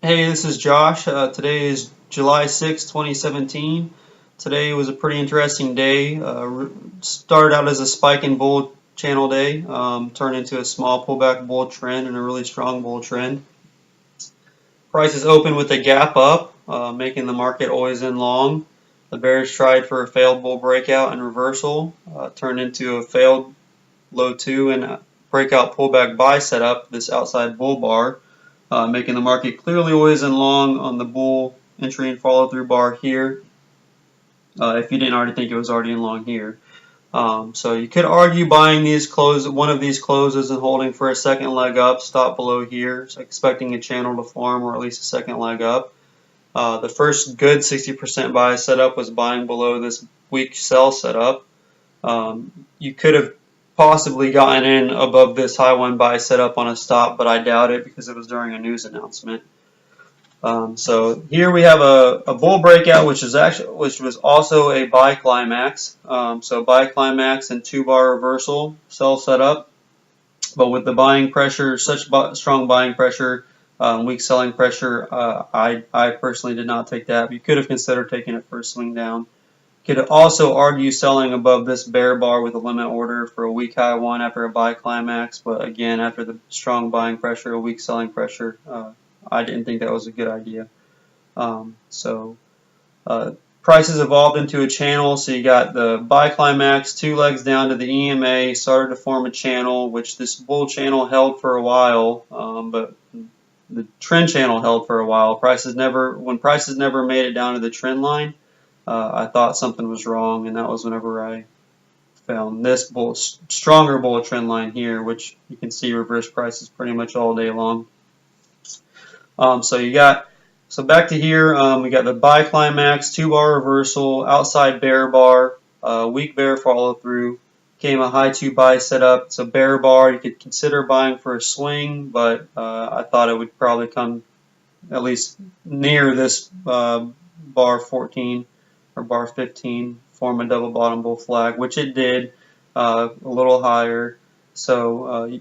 Hey, this is Josh. Today is July 6th, 2017. Today was a pretty interesting day. Started out as a spike and bull channel day, turned into a small pullback bull trend and a really strong bull trend. Prices opened with a gap up, making the market always in long. The bears tried for a failed bull breakout and reversal, turned into a failed low two and a breakout pullback buy setup, this outside bull bar. Making the market clearly always in long on the bull entry and follow through bar here. If you didn't already think it was already in long here. So you could argue buying one of these closes and holding for a second leg up, stop below here, so expecting a channel to form or at least a second leg up. The first good 60% buy setup was buying below this weak sell setup. You could have possibly gotten in above this high one buy setup on a stop, but I doubt it because it was during a news announcement. So here we have a bull breakout, which was also a buy climax. So buy climax and 2-bar reversal, sell setup, but with the buying pressure, strong buying pressure, weak selling pressure, I personally did not take that. You could have considered taking it for a swing down. Could also argue selling above this bear bar with a limit order for a weak high one after a buy climax, but again, after the strong buying pressure, a weak selling pressure, I didn't think that was a good idea. So prices evolved into a channel, so you got the buy climax, 2 legs down to the EMA, started to form a channel, which this bull channel held for a while, but the trend channel held for a while. When prices never made it down to the trend line, I thought something was wrong, and that was whenever I found this stronger bull trend line here, which you can see reverse prices pretty much all day long. So back to here, we got the buy climax, 2-bar reversal, outside bear bar, weak bear follow through, came a high 2 buy setup. It's a bear bar. You could consider buying for a swing, but I thought it would probably come at least near this bar 14 or bar 15, form a double bottom bull flag, which it did, a little higher. So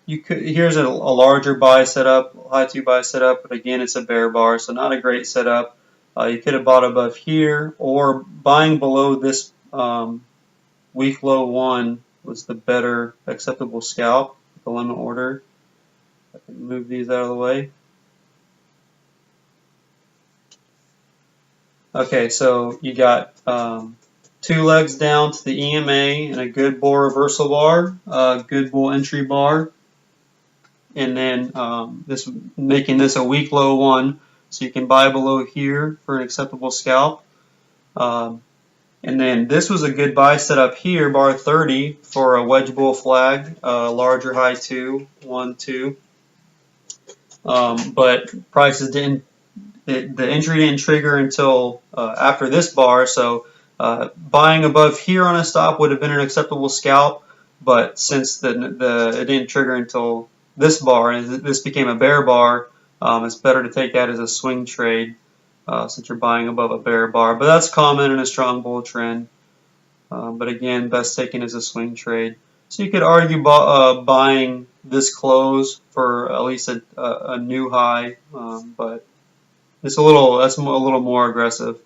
here's a larger buy setup, high 2 buy setup, but again, it's a bear bar, so not a great setup. You could have bought above here, or buying below this weak low 1 was the better acceptable scalp, the limit order. I can move these out of the way. Okay, so you got 2 legs down to the EMA and a good bull reversal bar, good bull entry bar, and then making this a weak low 1, so you can buy below here for an acceptable scalp. And then this was a good buy setup here, bar 30, for a wedge bull flag, larger high 2, 1, 2. But prices didn't. The entry didn't trigger until after this bar, so buying above here on a stop would have been an acceptable scalp, but since it didn't trigger until this bar, and this became a bear bar, it's better to take that as a swing trade since you're buying above a bear bar. But that's common in a strong bull trend. But again, best taken as a swing trade. So you could argue buying this close for at least a new high, but that's a little more aggressive.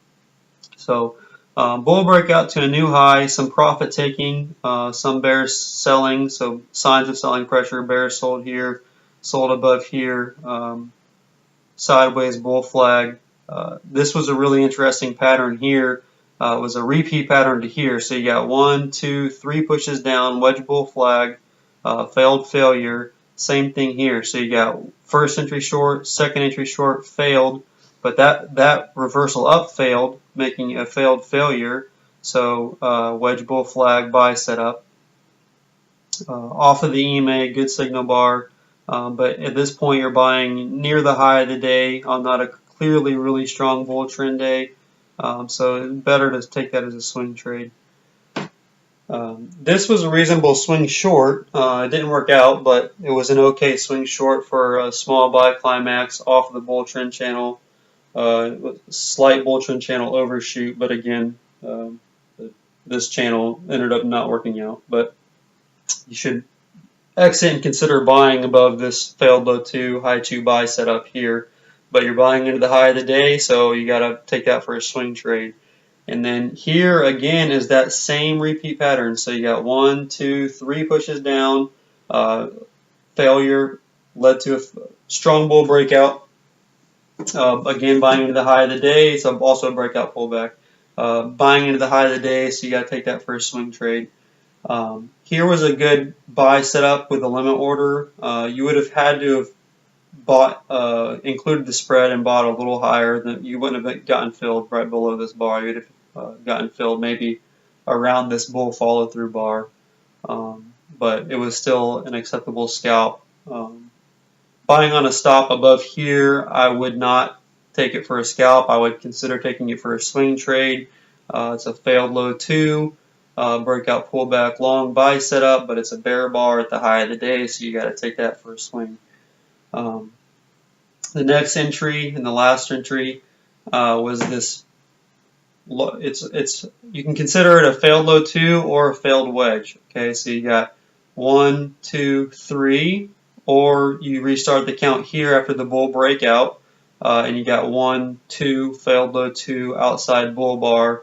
So bull breakout to a new high, some profit taking, some bears selling, so signs of selling pressure. Bears sold here, sold above here, sideways bull flag. This was a really interesting pattern here. It was a repeat pattern to here. So you got 1, 2, 3 pushes down, wedge bull flag, failed failure. Same thing here. So you got first entry short, second entry short, failed. But that reversal up failed, making a failed failure. So wedge bull flag buy setup. Off of the EMA, good signal bar. But at this point, you're buying near the high of the day on not a clearly really strong bull trend day. So it's better to take that as a swing trade. This was a reasonable swing short. It didn't work out, but it was an okay swing short for a small buy climax off of the bull trend channel. Slight bull trend channel overshoot, but again, this channel ended up not working out. But you should exit and consider buying above this failed low 2, high 2 buy setup here. But you're buying into the high of the day, so you got to take that for a swing trade. And then here again is that same repeat pattern. So you got 1, 2, 3 pushes down, failure led to a strong bull breakout. Again, buying into the high of the day, it's also a breakout pullback. Buying into the high of the day, so you got to take that for a swing trade. Here was a good buy setup with a limit order. You would have had to have bought, included the spread and bought a little higher. Than you wouldn't have gotten filled right below this bar. You would have gotten filled maybe around this bull follow through bar, but it was still an acceptable scalp. Buying on a stop above here, I would not take it for a scalp. I would consider taking it for a swing trade. It's a failed low 2, breakout pullback long buy setup, but it's a bear bar at the high of the day, so you got to take that for a swing. The next entry and the last entry was this. You can consider it a failed low 2 or a failed wedge. Okay, so you got 1, 2, 3. Or you restart the count here after the bull breakout, and you got 1, 2, failed low 2, outside bull bar.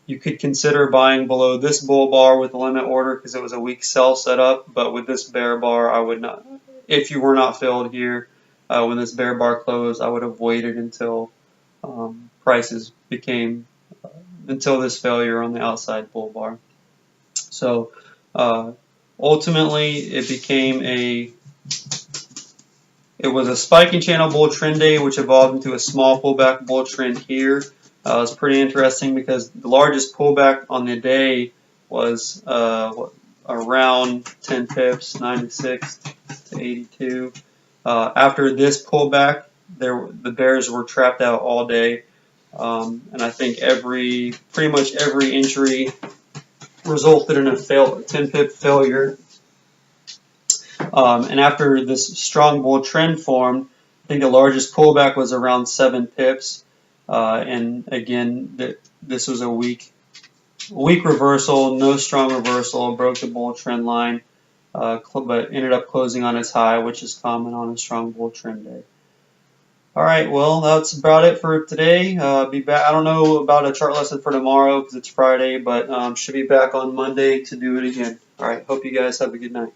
You could consider buying below this bull bar with a limit order because it was a weak sell setup, but with this bear bar, I would not. If you were not filled here when this bear bar closed, I would have waited until prices became until this failure on the outside bull bar. So. Ultimately, it was a spiking channel bull trend day, which evolved into a small pullback bull trend here. It's pretty interesting because the largest pullback on the day was around 10 pips, 96 to 82. After this pullback, the bears were trapped out all day, and I think pretty much every entry resulted in a 10 pip failure. And after this strong bull trend formed, I think the largest pullback was around 7 pips. And again, this was a weak reversal, no strong reversal, broke the bull trend line, but ended up closing on its high, which is common on a strong bull trend day. All right, well, that's about it for today. Be back. I don't know about a chart lesson for tomorrow because it's Friday, but should be back on Monday to do it again. All right, hope you guys have a good night.